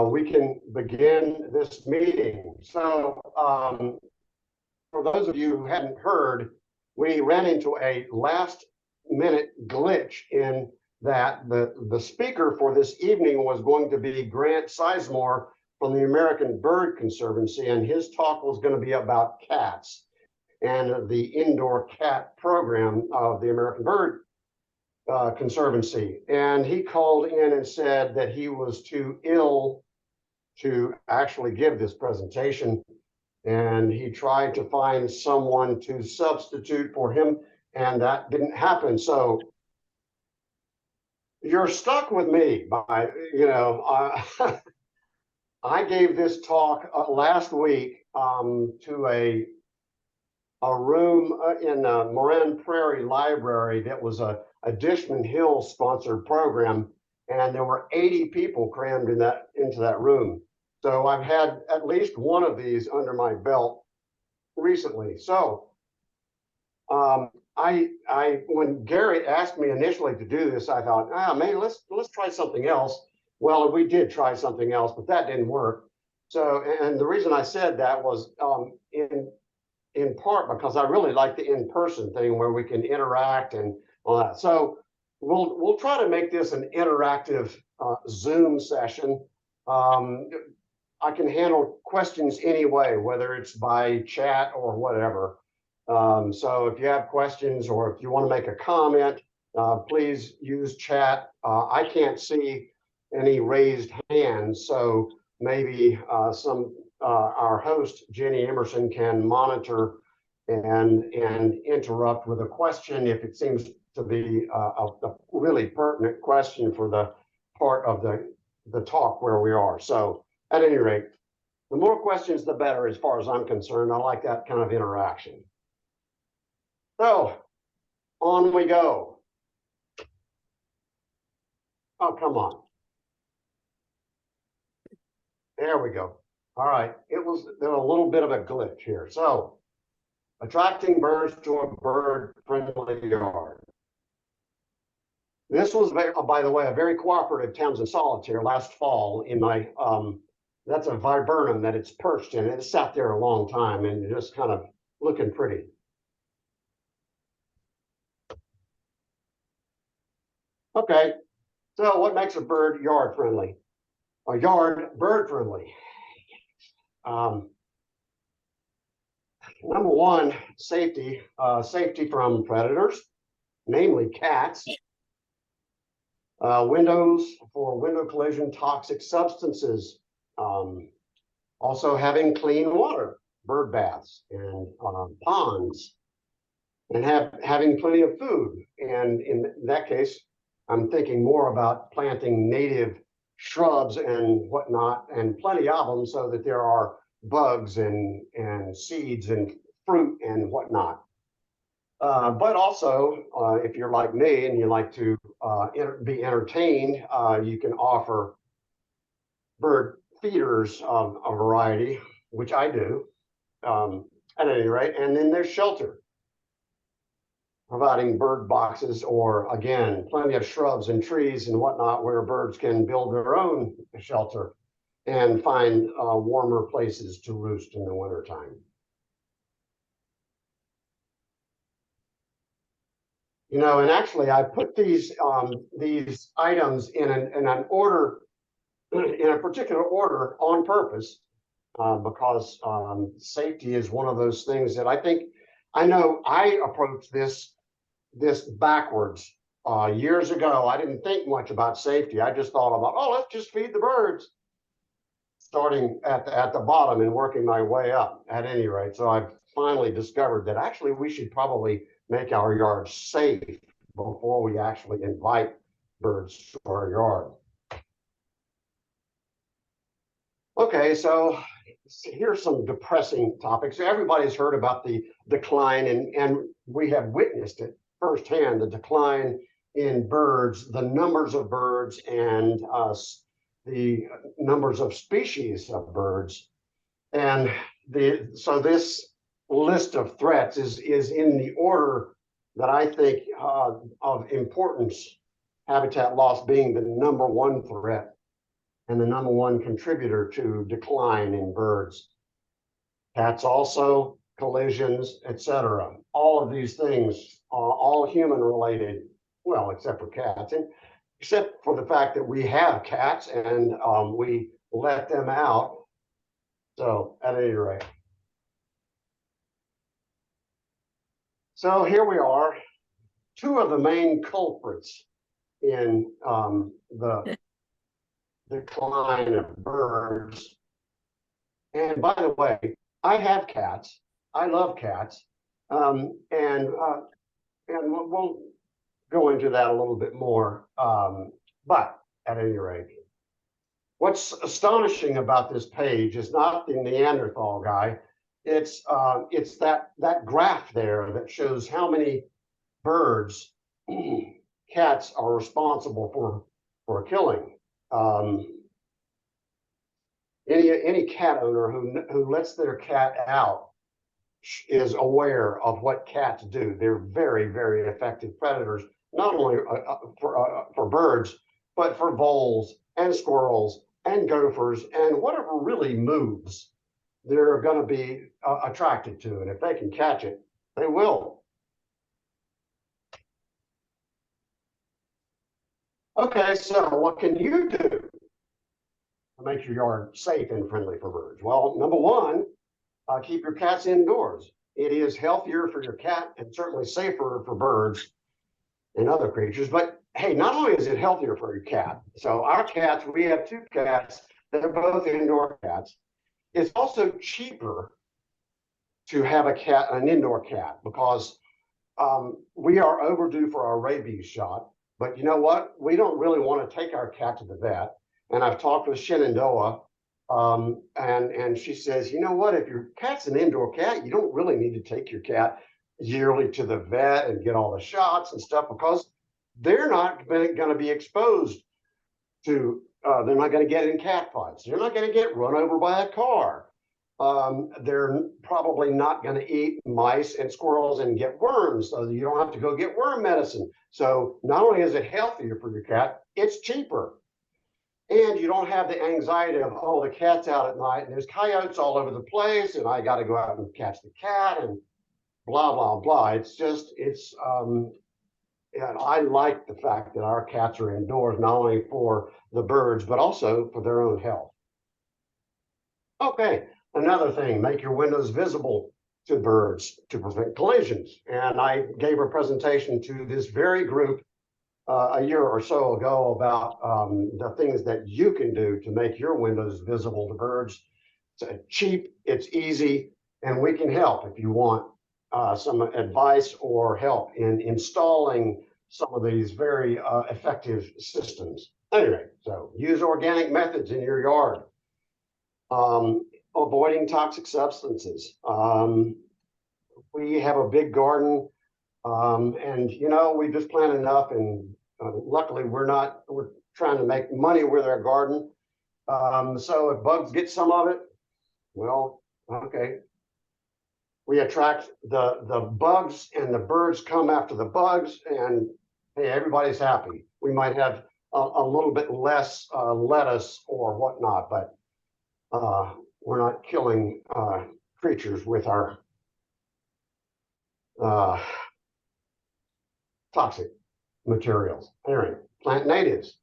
we can begin this meeting. So for those of you who hadn't heard, we ran into a last minute glitch in that the speaker for this evening was going to be Grant Sizemore from the American Bird Conservancy, and his talk was going to be about cats and the indoor cat program of the American Bird Conservancy. And he called in and said that he was too ill to actually give this presentation. And he tried to find someone to substitute for him, and that didn't happen. So you're stuck with me by, I gave this talk last week to a room in Moran Prairie Library that was a Dishman Hill sponsored program, and there were 80 people crammed into that room. So I've had at least one of these under my belt recently. So when Gary asked me initially to do this, I thought, maybe let's try something else. Well, we did try something else, but that didn't work. So, and the reason I said that was in part because I really like the in-person thing where we can interact and all that. So we'll try to make this an interactive Zoom session. I can handle questions anyway, whether it's by chat or whatever. So if you have questions or if you want to make a comment, please use chat. I can't see any raised hands, so maybe our host, Jenny Emerson, can monitor and interrupt with a question if it seems to be a really pertinent question for the part of the talk where we are. So at any rate, the more questions, the better as far as I'm concerned. I like that kind of interaction. So on we go. Oh, come on. There we go. All right. There was a little bit of a glitch here. So attracting birds to a bird-friendly yard. This was, by the way, a very cooperative Townsend solitaire last fall in my, that's a viburnum that it's perched in. It sat there a long time and just kind of looking pretty. Okay, so what makes a bird yard friendly? A yard bird friendly. Number one, safety. Safety from predators, namely cats. Windows for window collision toxic substances. Also having clean water, bird baths and ponds, and having plenty of food. And in that case, I'm thinking more about planting native shrubs and whatnot, and plenty of them so that there are bugs and seeds and fruit and whatnot. But also, if you're like me and you like to be entertained, you can offer bird feeders of a variety, which I do at any rate. And then there's shelter, providing bird boxes or, again, plenty of shrubs and trees and whatnot where birds can build their own shelter and find warmer places to roost in the wintertime. You know, and actually I put these items in an order, in a particular order on purpose, because safety is one of those things that I know I approached this backwards. Years ago, I didn't think much about safety. I just thought about, oh, let's just feed the birds, starting at the bottom and working my way up at any rate. So I've finally discovered that actually we should probably make our yards safe before we actually invite birds to our yard. Okay, so here's some depressing topics. Everybody's heard about the decline, and we have witnessed it firsthand, the decline in birds, the numbers of birds, and the numbers of species of birds. And so this list of threats is in the order that I think of importance, habitat loss being the number one threat. and the #1 contributor to decline in birds. Cats also, collisions, etc. All of these things are all human related, well, except for cats, and except for the fact that we have cats and we let them out. So at any rate. So here we are, two of the main culprits in the decline of birds. And by the way, I have cats. I love cats. And we'll go into that a little bit more. But at any rate, what's astonishing about this page is not the Neanderthal guy. It's that graph there that shows how many birds cats are responsible for killing. Any cat owner who lets their cat out is aware of what cats do. They're very, very effective predators, not only for birds, but for voles and squirrels and gophers and whatever really moves. They're going to be attracted to, and if they can catch it, they will. Okay, so what can you do to make your yard safe and friendly for birds? Well, #1, keep your cats indoors. It is healthier for your cat and certainly safer for birds and other creatures. But hey, not only is it healthier for your cat, so our cats, we have 2 cats that are both indoor cats. It's also cheaper to have an indoor cat, because we are overdue for our rabies shot. But you know what? We don't really want to take our cat to the vet. And I've talked with Shenandoah, and she says, you know what? If your cat's an indoor cat, you don't really need to take your cat yearly to the vet and get all the shots and stuff, because they're not going to be exposed to, they're not going to get in cat fights. They're not going to get run over by a car. They're probably not going to eat mice and squirrels and get worms, so you don't have to go get worm medicine. So not only is it healthier for your cat, it's cheaper. And you don't have the anxiety of, oh, the cat's out at night and there's coyotes all over the place and I got to go out and catch the cat and blah, blah, blah. It's just, and I like the fact that our cats are indoors, not only for the birds, but also for their own health. Okay, another thing, make your windows visible to birds to prevent collisions. And I gave a presentation to this very group a year or so ago about the things that you can do to make your windows visible to birds. It's cheap, it's easy, and we can help if you want some advice or help in installing some of these very effective systems. Anyway, so use organic methods in your yard. Avoiding toxic substances. We have a big garden, and you know, we just plant enough, and luckily we're trying to make money with our garden. So if bugs get some of it, well, okay. We attract the bugs, and the birds come after the bugs, and hey, everybody's happy. We might have a little bit less lettuce or whatnot, but we're not killing creatures with our toxic materials. Anyway, plant natives,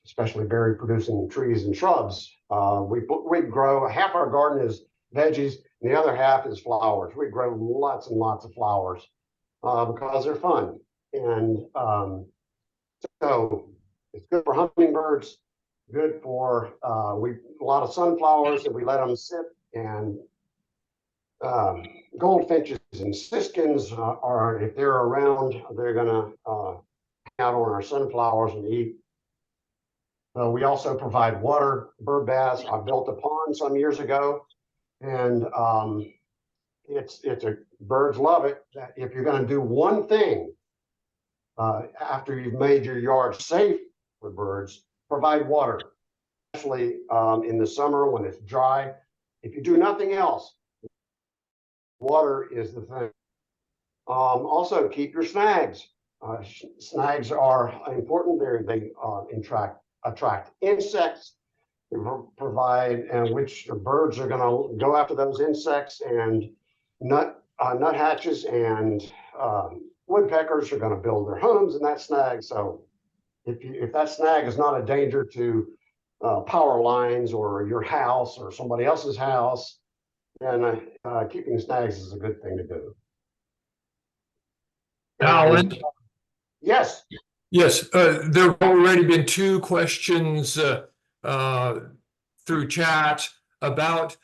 especially berry producing trees and shrubs. We grow, half our garden is veggies, and the other half is flowers. We grow lots and lots of flowers because they're fun. And so it's good for hummingbirds, good for a lot of sunflowers that we let them sit, and goldfinches and siskins are, if they're around, they're gonna hang out on our sunflowers and eat. We also provide water, bird baths. I built a pond some years ago, and birds love it. If you're going to do one thing after you've made your yard safe for birds, provide water, especially in the summer when it's dry. If you do nothing else, water is the thing. Also, keep your snags. Snags are important. They attract attract insects, provide, and which birds are going to go after those insects, and nuthatches and woodpeckers are going to build their homes in that snag. So if that snag is not a danger to power lines or your house or somebody else's house, then keeping snags is a good thing to do. Alan? Yes. Yes, there have already been 2 questions through chat about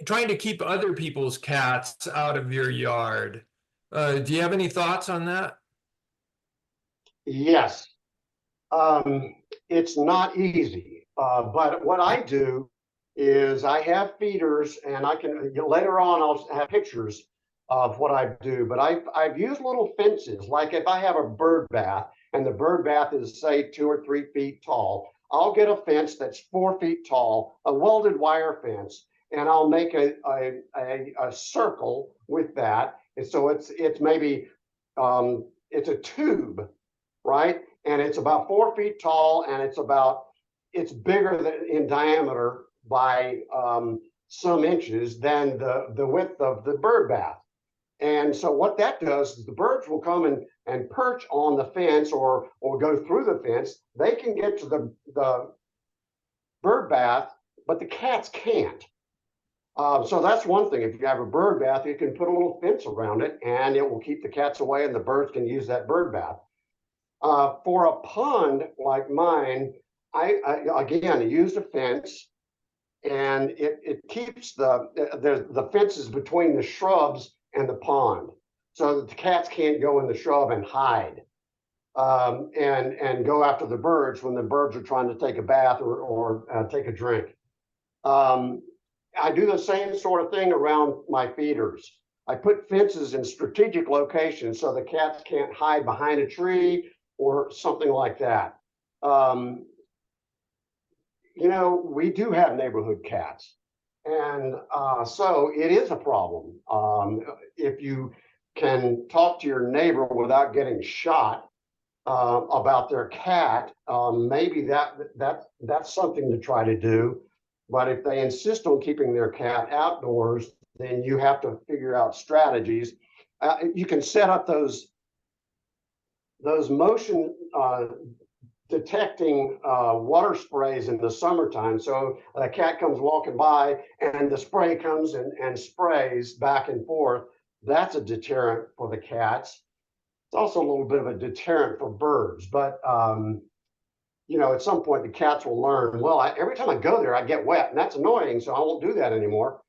trying to keep other people's cats out of your yard. Do you have any thoughts on that? Yes. It's not easy, but what I do is I have feeders, and I can later on I'll have pictures of what I do. But I've used little fences, like if I have a bird bath and the bird bath is say 2 or 3 feet tall, I'll get a fence that's 4 feet tall, a welded wire fence, and I'll make a circle with that. And so it's maybe it's a tube, right? And it's about 4 feet tall, and it's bigger than in diameter by some inches than the width of the bird bath. And so what that does is the birds will come and perch on the fence or go through the fence. They can get to the bird bath, but the cats can't. So that's one thing. If you have a bird bath, you can put a little fence around it, and it will keep the cats away, and the birds can use that bird bath. For a pond like mine, I again use a fence, and it keeps the fences between the shrubs and the pond, so that the cats can't go in the shrub and hide and go after the birds when the birds are trying to take a bath or take a drink. I do the same sort of thing around my feeders. I put fences in strategic locations so the cats can't hide behind a tree or something like that. We do have neighborhood cats, and so it is a problem. If you can talk to your neighbor without getting shot about their cat, maybe that's something to try to do. But if they insist on keeping their cat outdoors, then you have to figure out strategies. You can set up those motion detecting water sprays in the summertime. So a cat comes walking by and the spray comes and sprays back and forth. That's a deterrent for the cats. It's also a little bit of a deterrent for birds. But, at some point the cats will learn, well, every time I go there, I get wet, and that's annoying. So I won't do that anymore.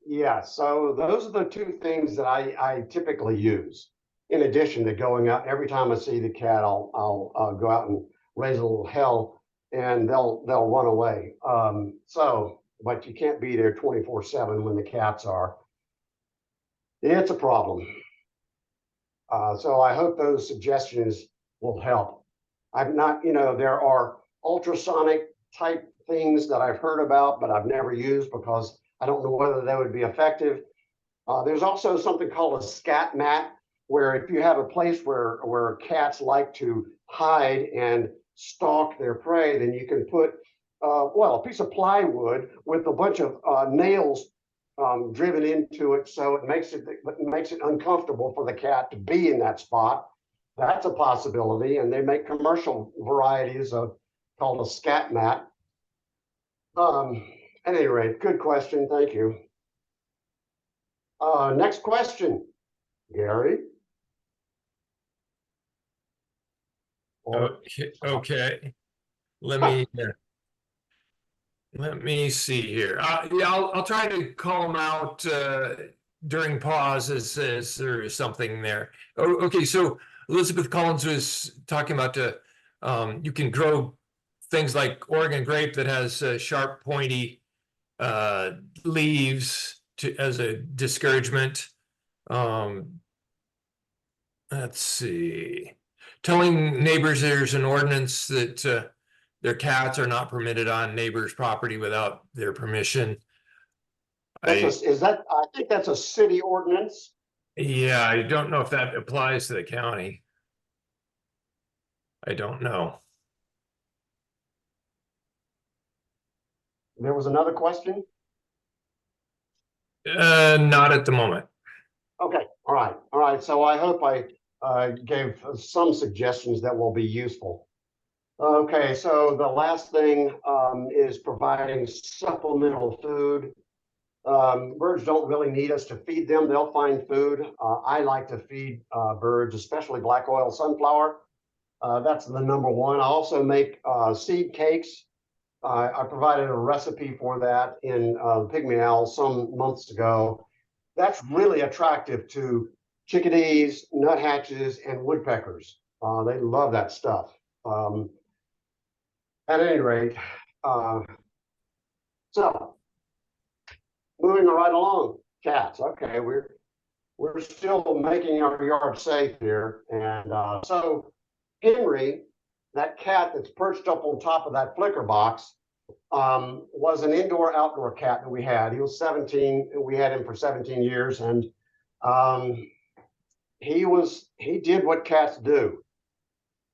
Yeah, so those are the 2 things that I typically use. In addition to going out, every time I see the cat, I'll go out and raise a little hell, and they'll run away. But you can't be there 24/7 when the cats are. It's a problem. So I hope those suggestions will help. I've not, there are ultrasonic type things that I've heard about, but I've never used because I don't know whether they would be effective. There's also something called a scat mat, where if you have a place where cats like to hide and stalk their prey, then you can put a piece of plywood with a bunch of nails driven into it, so it makes it uncomfortable for the cat to be in that spot. That's a possibility, and they make commercial varieties called a scat mat. At any rate, good question. Thank you. Next question, Gary. Okay. Let me see here. I'll try to call them out during pauses as there's something there. Okay, so Elizabeth Collins was talking about you can grow things like Oregon grape that has sharp, pointy leaves as a discouragement. Let's see. Telling neighbors there's an ordinance that their cats are not permitted on neighbors' property without their permission. I think that's a city ordinance. Yeah, I don't know if that applies to the county. I don't know. There was another question? Not at the moment. Okay, all right, all right. So I hope I gave some suggestions that will be useful. Okay, so the last thing is providing supplemental food. Birds don't really need us to feed them. They'll find food. I like to feed birds, especially black oil sunflower. That's the number one. I also make seed cakes. I provided a recipe for that in Pygmy Owl some months ago. That's really attractive to chickadees, nuthatches, and woodpeckers. They love that stuff. At any rate, uh, so moving right along, cats. Okay, we're still making our yard safe here, and so Henry, that cat that's perched up on top of that flicker box, was an indoor-outdoor cat that we had. He was 17, and we had him for 17 years, and um, he did what cats do.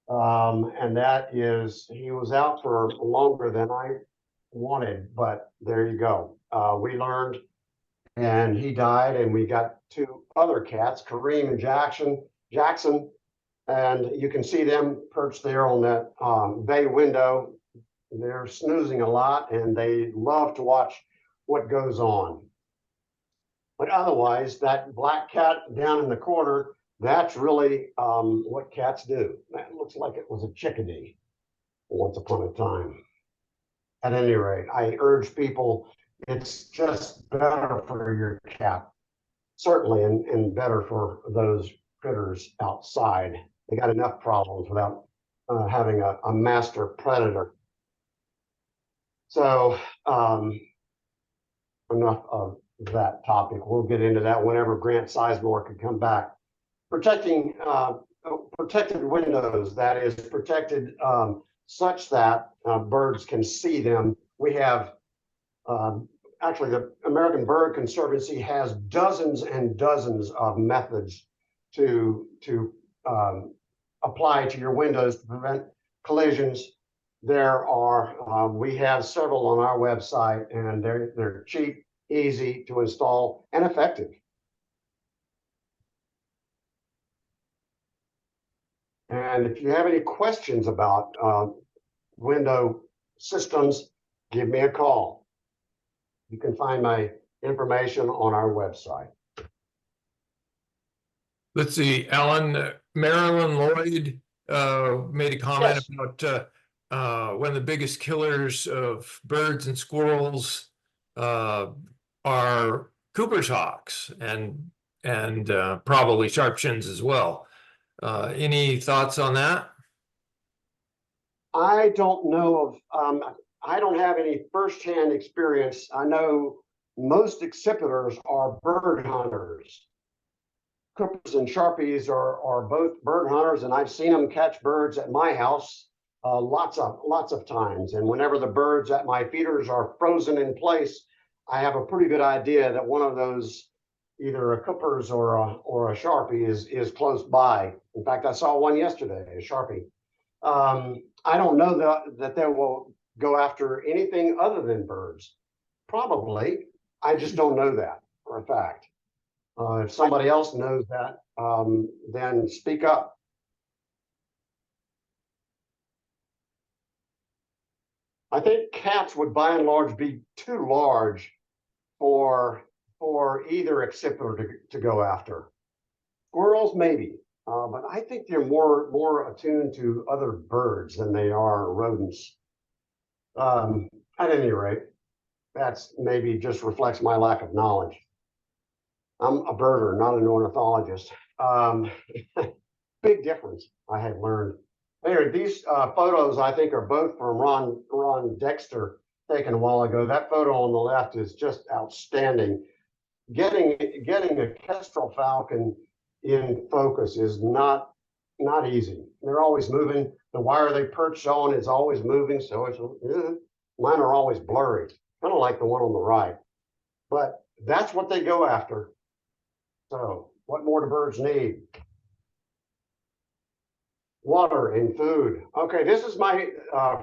And that is, he was out for longer than I wanted, but there you go. We learned, and he died, and we got two other cats, Kareem and Jackson, and you can see them perched there on that bay window. They're snoozing a lot, and they love to watch what goes on. But otherwise, that black cat down in the corner, that's really what cats do. That looks like it was a chickadee once upon a time. At any rate, I urge people, it's just better for your cat, certainly, and better for those critters outside. They got enough problems without having a master predator. So enough of that topic. We'll get into that whenever Grant Sizemore can come back. Protecting protected windows, that is protected such that birds can see them. We have actually the American Bird Conservancy has dozens and dozens of methods to apply to your windows to prevent collisions. There are we have several on our website, and they're cheap, easy to install, and effective. And if you have any questions about window systems, give me a call. You can find my information on our website. Let's see, Alan, Marilyn Lloyd made a comment Yes. about one of the biggest killers of birds and squirrels are Cooper's hawks and probably sharpshins as well. Any thoughts on that? I don't know of, I don't have any firsthand experience. I know most accipiters are bird hunters. Coopers and Sharpies are both bird hunters, and I've seen them catch birds at my house lots of times. And whenever the birds at my feeders are frozen in place, I have a pretty good idea that one of those, either a Cooper's or a Sharpie, is close by. In fact, I saw one yesterday, a Sharpie. I don't know that they will go after anything other than birds. Probably. I just don't know that for a fact. If somebody else knows that, then speak up. I think cats would by and large be too large for either accipiter to go after. Squirrels, maybe. But I think they're more attuned to other birds than they are rodents. At any rate, that's maybe just reflects my lack of knowledge. I'm a birder, not an ornithologist. Big difference, I have learned. Anyway, these photos I think are both from Ron Dexter, taken a while ago. That photo on the left is just outstanding. Getting a kestrel falcon in focus is not easy. They're always moving. The wire they perch on is always moving, so it's mine are always blurry, kind of like the one on the right. But that's what they go after. So what more do birds need? water and food. Okay, this is my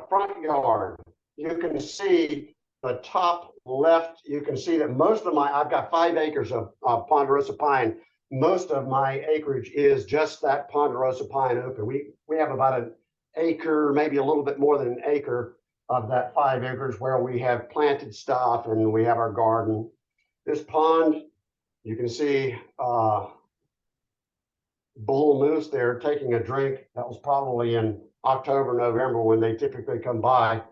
front yard. You can see the top left, you can see that most of I've got 5 acres of ponderosa pine. Most of my acreage is just that ponderosa pine open. We have about an acre, maybe a little bit more than an acre of that 5 acres where we have planted stuff and we have our garden. This pond, you can see bull moose there taking a drink. That was probably in October, November when they typically come by.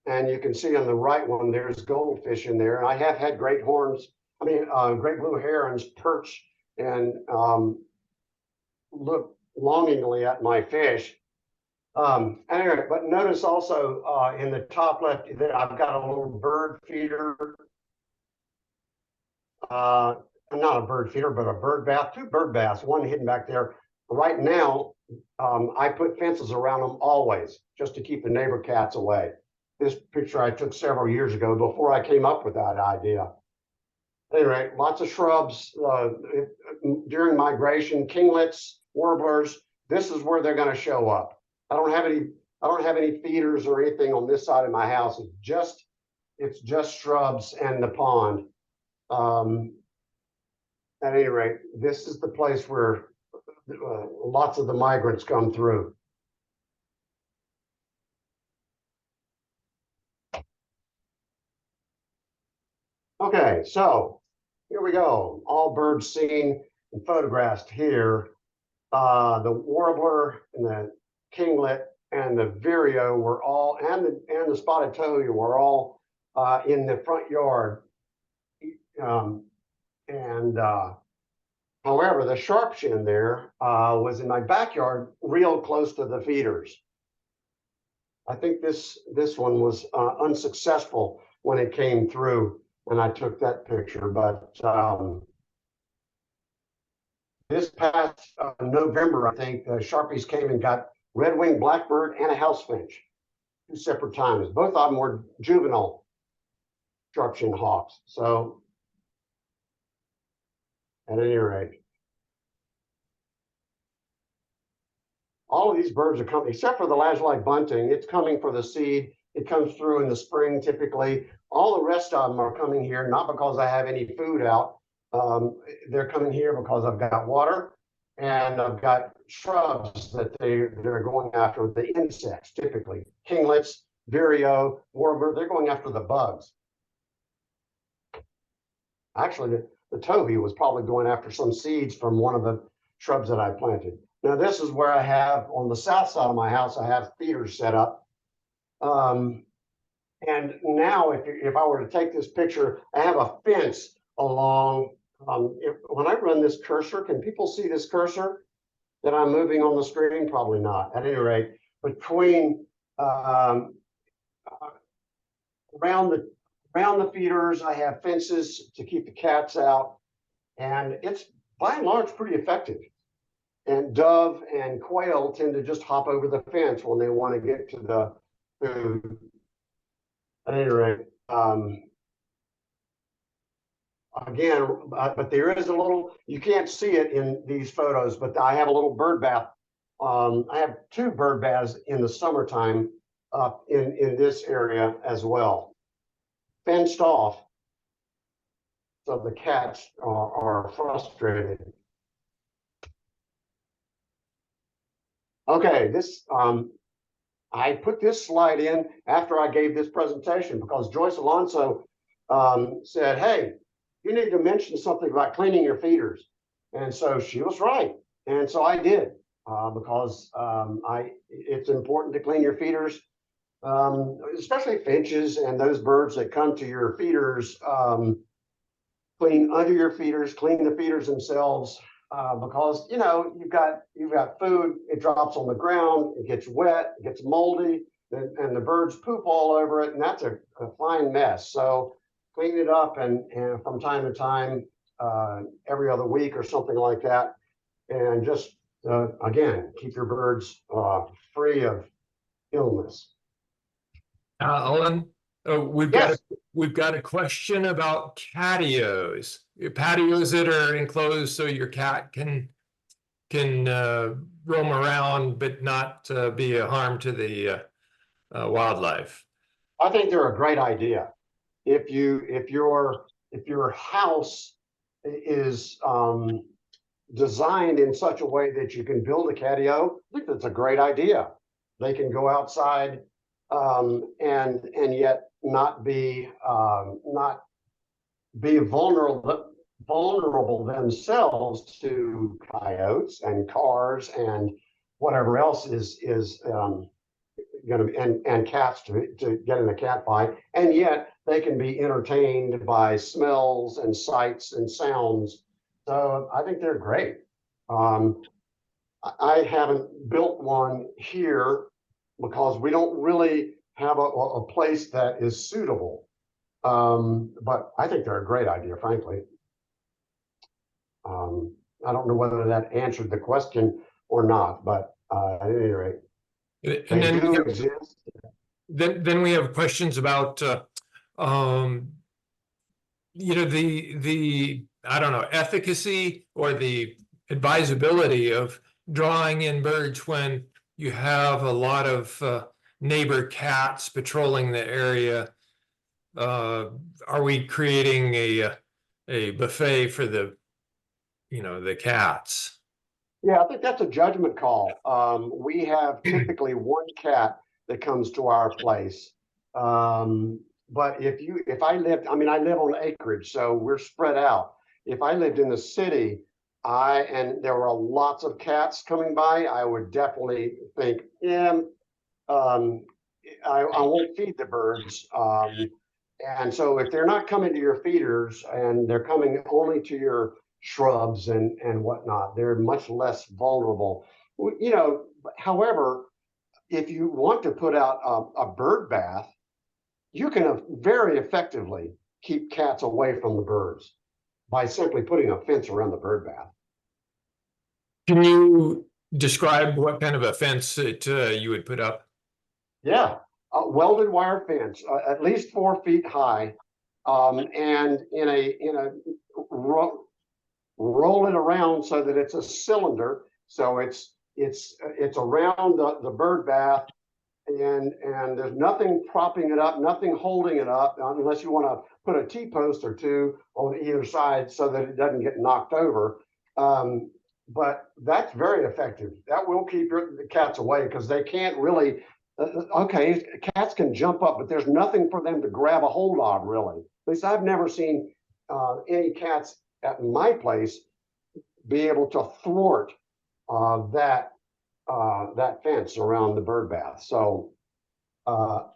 And you can see on the right one, there's goldfish in there. And I have had great blue herons perch and look longingly at my fish. Anyway, but notice also in the top left that I've got a little bird feeder. Not a bird feeder, but a bird bath, 2 bird baths, one hidden back there. Right now, I put fences around them always, just to keep the neighbor cats away. This picture I took several years ago before I came up with that idea. Anyway, lots of shrubs during migration, kinglets, warblers. This is where they're going to show up. I don't have any feeders or anything on this side of my house. It's just shrubs and the pond. At any rate, this is the place where lots of the migrants come through. Okay, so here we go. All birds seen and photographed here. The warbler and the kinglet and the vireo were all, and the spotted towhee were all in the front yard. However, the sharpshin there was in my backyard, real close to the feeders. I think this one was unsuccessful when it came through, and I took that picture. But this past November, I think the Sharpies came and got red-winged blackbird and a house finch, 2 separate times. Both of them were juvenile sharpshin hawks. So at any rate, all of these birds are coming, except for the lazuli bunting. It's coming for the seed. It comes through in the spring typically. All the rest of them are coming here, not because I have any food out. They're coming here because I've got water and I've got shrubs that they're going after, the insects typically. Kinglets, vireo, warbler, they're going after the bugs. Actually, the towhee was probably going after some seeds from one of the shrubs that I planted. Now, this is where I have, on the south side of my house, I have feeders set up. And now, if I were to take this picture, I have a fence along. When I run this cursor, can people see this cursor that I'm moving on the screen? Probably not. At any rate, between around the feeders, I have fences to keep the cats out, and it's by and large pretty effective. And dove and quail tend to just hop over the fence when they want to get to the food. At any rate, again, but there is a little, you can't see it in these photos, but I have a little bird bath. I have 2 bird baths in the summertime up in this area as well, fenced off, so the cats are frustrated. Okay, this I put this slide in after I gave this presentation because Joyce Alonso said, hey, you need to mention something about cleaning your feeders. And so she was right. And so I did because it's important to clean your feeders, especially finches and those birds that come to your feeders. Clean under your feeders, clean the feeders themselves. Because you've got food, it drops on the ground, it gets wet, it gets moldy, and the birds poop all over it, and that's a fine mess. So clean it up and from time to time, every other week or something like that, and just again keep your birds free of illness. Alan, we've got a question about patios. Patios that are enclosed so your cat can can roam around but not be a harm to the wildlife. I think they're a great idea. If your house is designed in such a way that you can build a catio, I think that's a great idea. They can go outside and yet not be vulnerable themselves to coyotes and cars and whatever else is going to and cats to get in a cat fight, and yet they can be entertained by smells and sights and sounds. So I think they're great. I haven't built one here because we don't really have a place that is suitable. But I think they're a great idea, frankly. I don't know whether that answered the question or not, but at any rate, And they then do exist. then we have questions about the I don't know, efficacy or the advisability of drawing in birds when you have a lot of neighbor cats patrolling the area. Are we creating a buffet for the the cats? Yeah, I think that's a judgment call. We have typically one cat that comes to our place. But if I lived, I mean, I live on acreage, so we're spread out. If I lived in the city, and there were lots of cats coming by, I would definitely think, yeah, I won't feed the birds. And so if they're not coming to your feeders and they're coming only to your shrubs and whatnot, they're much less vulnerable. However, if you want to put out a bird bath, you can very effectively keep cats away from the birds by simply putting a fence around the bird bath. Can you describe what kind of a fence that you would put up? Yeah, a welded wire fence, at least 4 feet high, and roll it around so that it's a cylinder. So it's around the bird bath, and there's nothing propping it up, nothing holding it up, unless you want to put a T-post or two on either side so that it doesn't get knocked over. But that's very effective. That will keep the cats away because they can't really. Okay, cats can jump up, but there's nothing for them to grab a hold of, really. At least I've never seen any cats at my place be able to thwart that fence around the bird bath. So at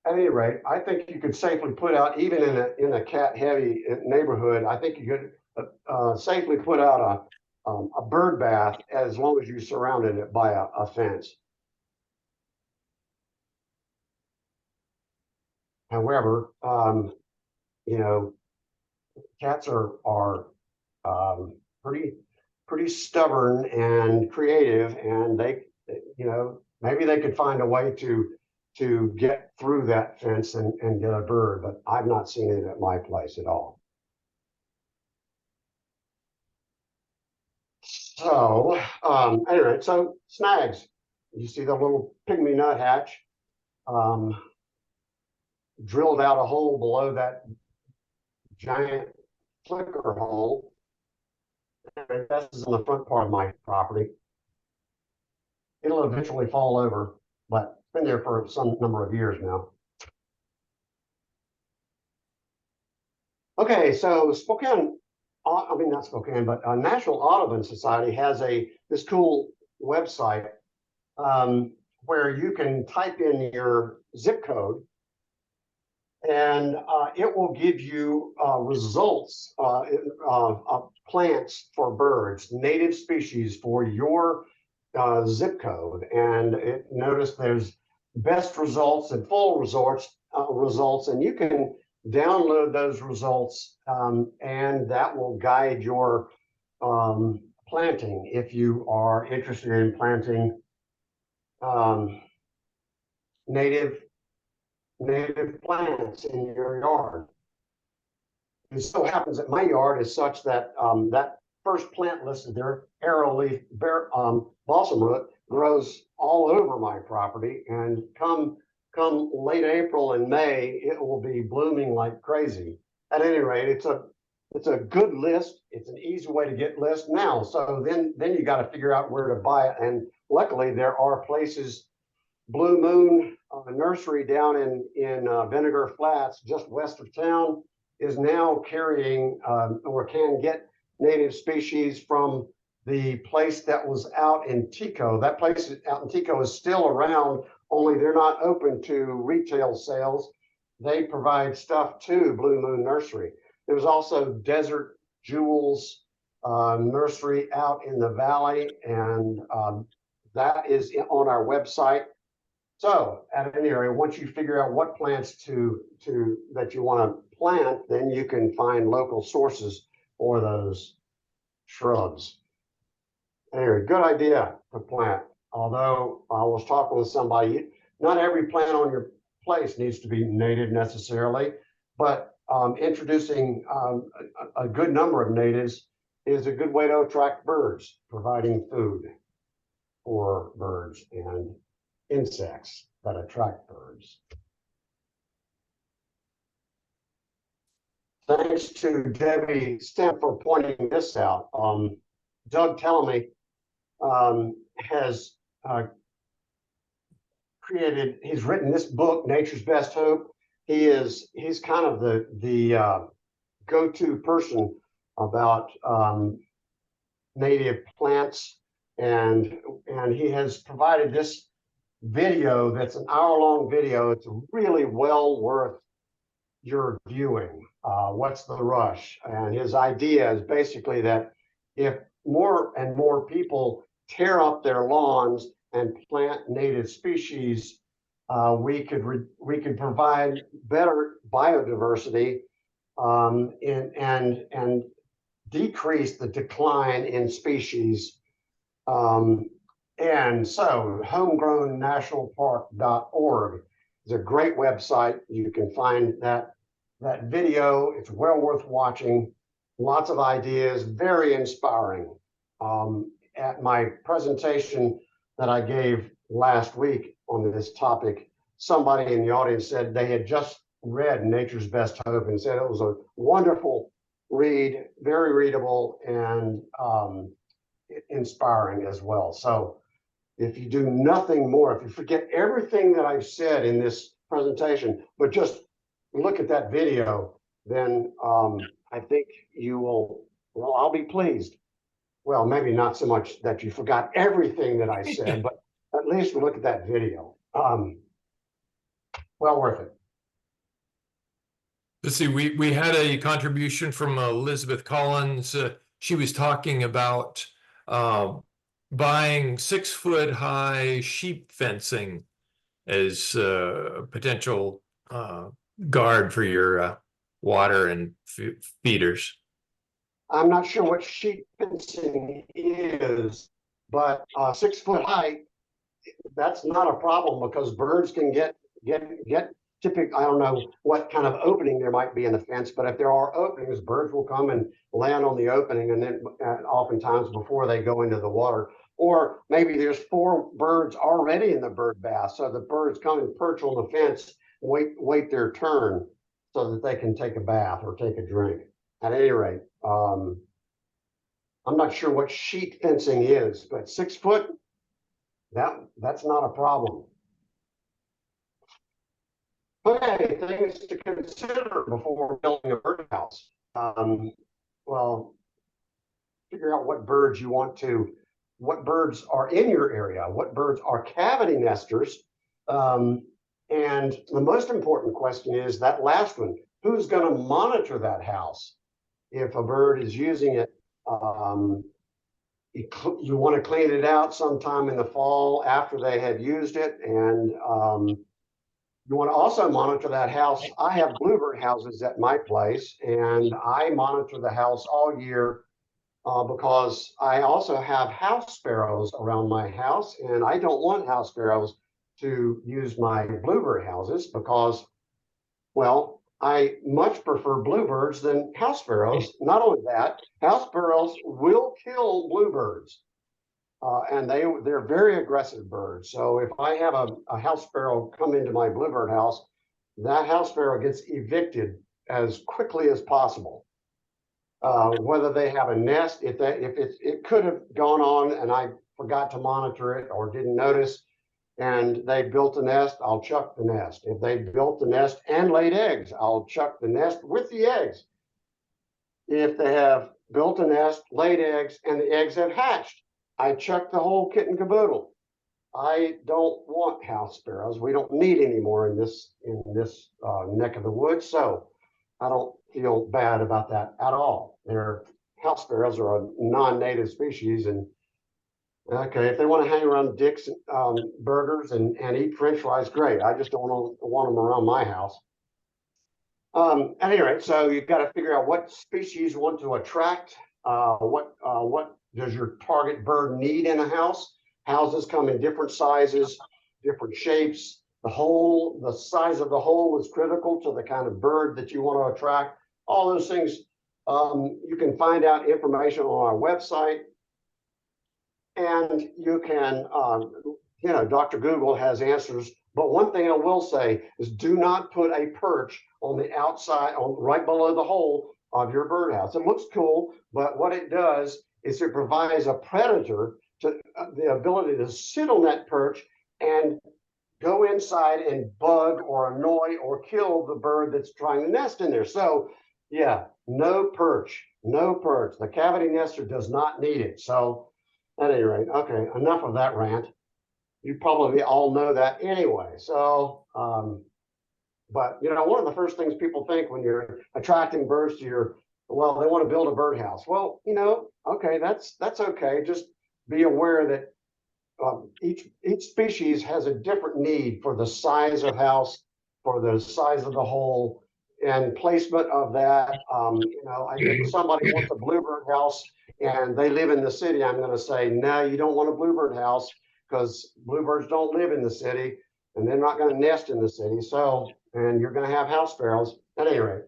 any rate, I think you could safely put out, even in a cat heavy neighborhood, I think you could safely put out a bird bath as long as you surrounded it by a fence. However, cats are pretty stubborn and creative, and maybe they could find a way to get through that fence and get a bird, but I've not seen it at my place at all. So anyway, so snags. You see the little pygmy nuthatch drilled out a hole below that giant flicker hole. This is in the front part of my property. It'll eventually fall over, but it's been there for some number of years now. Okay, so Spokane, I mean not Spokane, but National Audubon Society has this cool website where you can type in your zip code, and it will give you results of plants for birds, native species for your zip code. And notice there's best results and full results, and you can download those results, and that will guide your planting if you are interested in planting native plants in your yard. It so happens that my yard is such that that first plant listed there, arrowleaf balsam root, grows all over my property, and come late April and May, it will be blooming like crazy. At any rate, it's a good list. It's an easy way to get list now. So then you got to figure out where to buy it. And luckily, there are places. Blue Moon Nursery down in Vinegar Flats, just west of town, is now carrying or can get native species from the place that was out in Tico. That place out in Tico is still around, only they're not open to retail sales. They provide stuff to Blue Moon Nursery. There's also Desert Jewels Nursery out in the valley, and that is on our website. So at any rate, once you figure out what plants that you want to plant, then you can find local sources for those shrubs. Anyway, good idea to plant. Although I was talking with somebody, not every plant on your place needs to be native necessarily, but introducing a good number of natives is a good way to attract birds, providing food for birds and insects that attract birds. Thanks to Debbie Stem for pointing this out. Doug Tellamy has he's written this book, Nature's Best Hope. He's kind of the go-to person about native plants, and he has provided this video that's an hour-long video. It's really well worth your viewing. What's the rush? And his idea is basically that if more and more people tear up their lawns and plant native species, we could provide better biodiversity and decrease the decline in species. And so homegrownnationalpark.org is a great website. You can find that video. It's well worth watching. Lots of ideas, very inspiring. At my presentation that I gave last week on this topic, somebody in the audience said they had just read Nature's Best Hope and said it was a wonderful read, very readable, and inspiring as well. So if you do nothing more, if you forget everything that I've said in this presentation, but just look at that video, then I think you will, well, I'll be pleased. Well, maybe not so much that you forgot everything that I said, but at least look at that video. Well worth it. Let's see, we had a contribution from Elizabeth Collins. She was talking about buying 6-foot high sheep fencing as a potential guard for your water and feeders. I'm not sure what sheep fencing is, but 6 foot high, that's not a problem because birds can get typically, I don't know what kind of opening there might be in the fence, but if there are openings, birds will come and land on the opening, and then oftentimes before they go into the water. Or maybe there's 4 birds already in the bird bath, so the birds come and perch on the fence, wait their turn so that they can take a bath or take a drink. At any rate, I'm not sure what sheet fencing is, but 6 foot, that's not a problem. Okay, things to consider before building a birdhouse. Well, figure out what birds you want to, what birds are in your area, what birds are cavity nesters. And the most important question is that last one, who's going to monitor that house? If a bird is using it, you want to clean it out sometime in the fall after they have used it, and you want to also monitor that house. I have bluebird houses at my place, and I monitor the house all year because I also have house sparrows around my house, and I don't want house sparrows to use my bluebird houses because, well, I much prefer bluebirds than house sparrows. Not only that, house sparrows will kill bluebirds. And they're very aggressive birds. So if I have a house sparrow come into my bluebird house, that house sparrow gets evicted as quickly as possible. Whether they have a nest, if it could have gone on and I forgot to monitor it or didn't notice, and they built a nest, I'll chuck the nest. If they built the nest and laid eggs, I'll chuck the nest with the eggs. If they have built a nest, laid eggs, and the eggs have hatched, I chuck the whole kit and caboodle. I don't want house sparrows. We don't need any more in this neck of the woods, so I don't feel bad about that at all. House sparrows are a non-native species, and okay, if they want to hang around Dick's burgers and eat French fries, great. I just don't want them around my house. At any rate, so you've got to figure out what species you want to attract. What does your target bird need in a house? Houses come in different sizes, different shapes. The size of the hole is critical to the kind of bird that you want to attract. All those things, you can find out information on our website. And you can, Dr. Google has answers. But one thing I will say is do not put a perch on the outside, right below the hole of your birdhouse. It looks cool, but what it does is it provides a predator to the ability to sit on that perch and go inside and bug or annoy or kill the bird that's trying to nest in there. So yeah, no perch, no perch. The cavity nester does not need it. So at any rate, okay, enough of that rant. You probably all know that anyway. So, but one of the first things people think when you're attracting birds to they want to build a birdhouse. Well, okay, that's okay. Just be aware that each species has a different need for the size of house, for the size of the hole, and placement of that. If somebody wants a bluebird house and they live in the city, I'm going to say, no, you don't want a bluebird house because bluebirds don't live in the city and they're not going to nest in the city. So, and you're going to have house sparrows. At any rate,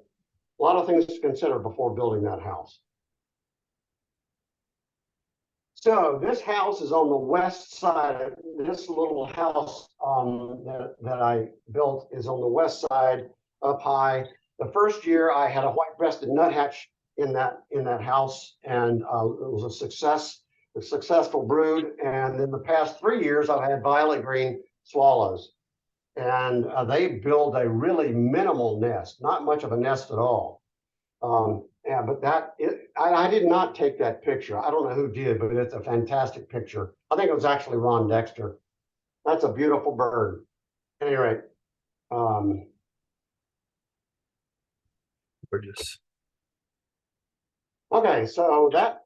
a lot of things to consider before building that house. So this house is on the west side. This little house that I built is on the west side, up high. The first year I had a white-breasted nuthatch in that house, and it was a successful brood. And in the past 3 years, I've had violet green swallows, and they build a really minimal nest, not much of a nest at all. Yeah, but I did not take that picture. I don't know who did, but it's a fantastic picture. I think it was actually Ron Dexter. That's a beautiful bird. At any rate, Gorgeous. okay, so that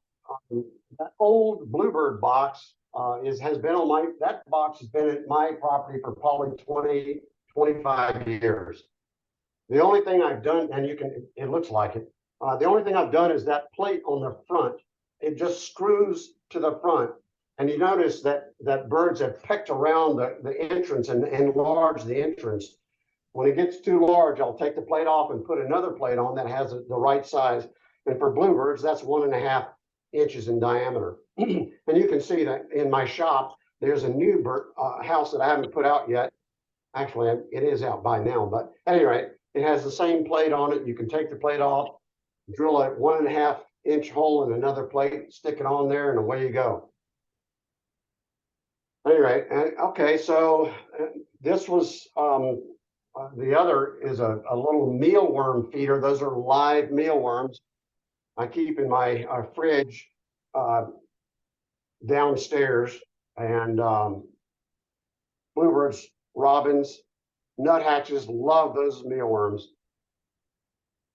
old bluebird box that box has been at my property for probably 20, 25 years. The only thing I've done, and it looks like it, the only thing I've done is that plate on the front. It just screws to the front. And you notice that birds have pecked around the entrance and enlarged the entrance. When it gets too large, I'll take the plate off and put another plate on that has the right size. And for bluebirds, that's 1.5 inches in diameter. And you can see that in my shop, there's a new house that I haven't put out yet. Actually, it is out by now, but at any rate, it has the same plate on it. You can take the plate off, drill a 1.5 inch hole in another plate, stick it on there, and away you go. Anyway, okay, so this was the other is a little mealworm feeder. Those are live mealworms I keep in my fridge downstairs, and bluebirds, robins, nuthatches love those mealworms.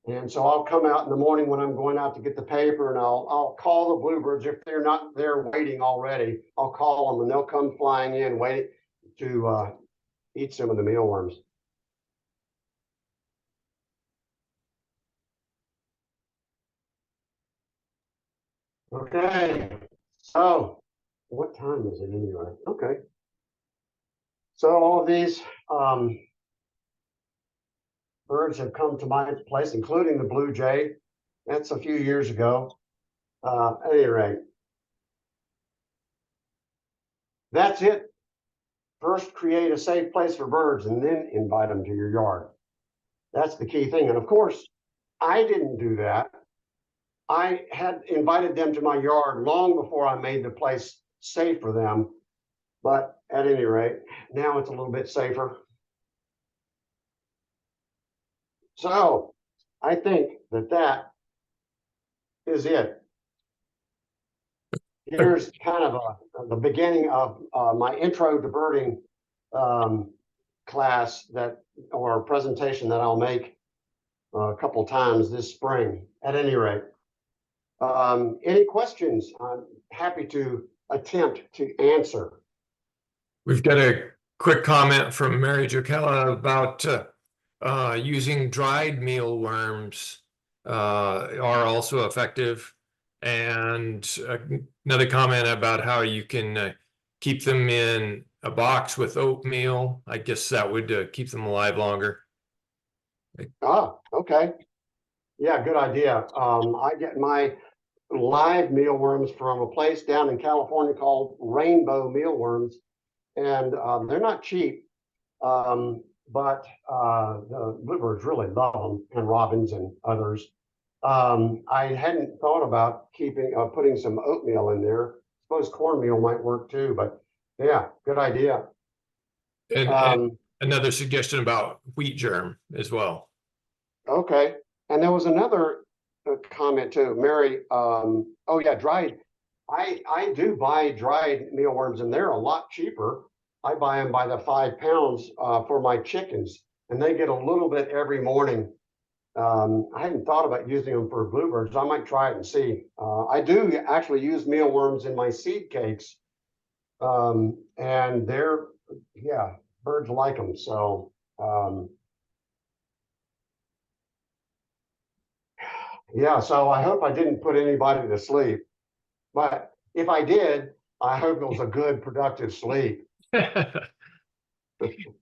And so I'll come out in the morning when I'm going out to get the paper, and I'll call the bluebirds if they're not there waiting already. I'll call them and they'll come flying in, waiting to eat some of the mealworms. Okay, so what time is it anyway? Okay, so all of these birds have come to my place, including the blue jay. That's a few years ago. At any rate, that's it. First, create a safe place for birds and then invite them to your yard. That's the key thing. And of course, I didn't do that. I had invited them to my yard long before I made the place safe for them. But at any rate, now it's a little bit safer. So I think that is it. Here's kind of the beginning of my intro to birding class or presentation that I'll make a couple times this spring. At any rate, any questions? I'm happy to attempt to answer. We've got a quick comment from Mary Jokela about using dried mealworms are also effective. And another comment about how you can keep them in a box with oatmeal. I guess that would keep them alive longer. Ah, okay. Yeah, good idea. I get my live mealworms from a place down in California called Rainbow Mealworms, and they're not cheap, but the bluebirds really love them, and robins and others. I hadn't thought about putting some oatmeal in there. I suppose cornmeal might work too, but yeah, good idea. And another suggestion about wheat germ as well. Okay, and there was another comment too, Mary. Oh yeah, dried. I do buy dried mealworms, and they're a lot cheaper. I buy them by the 5 pounds for my chickens, and they get a little bit every morning. I hadn't thought about using them for bluebirds. I might try it and see. I do actually use mealworms in my seed cakes, and birds like them. So yeah, so I hope I didn't put anybody to sleep. But if I did, I hope it was a good, productive sleep.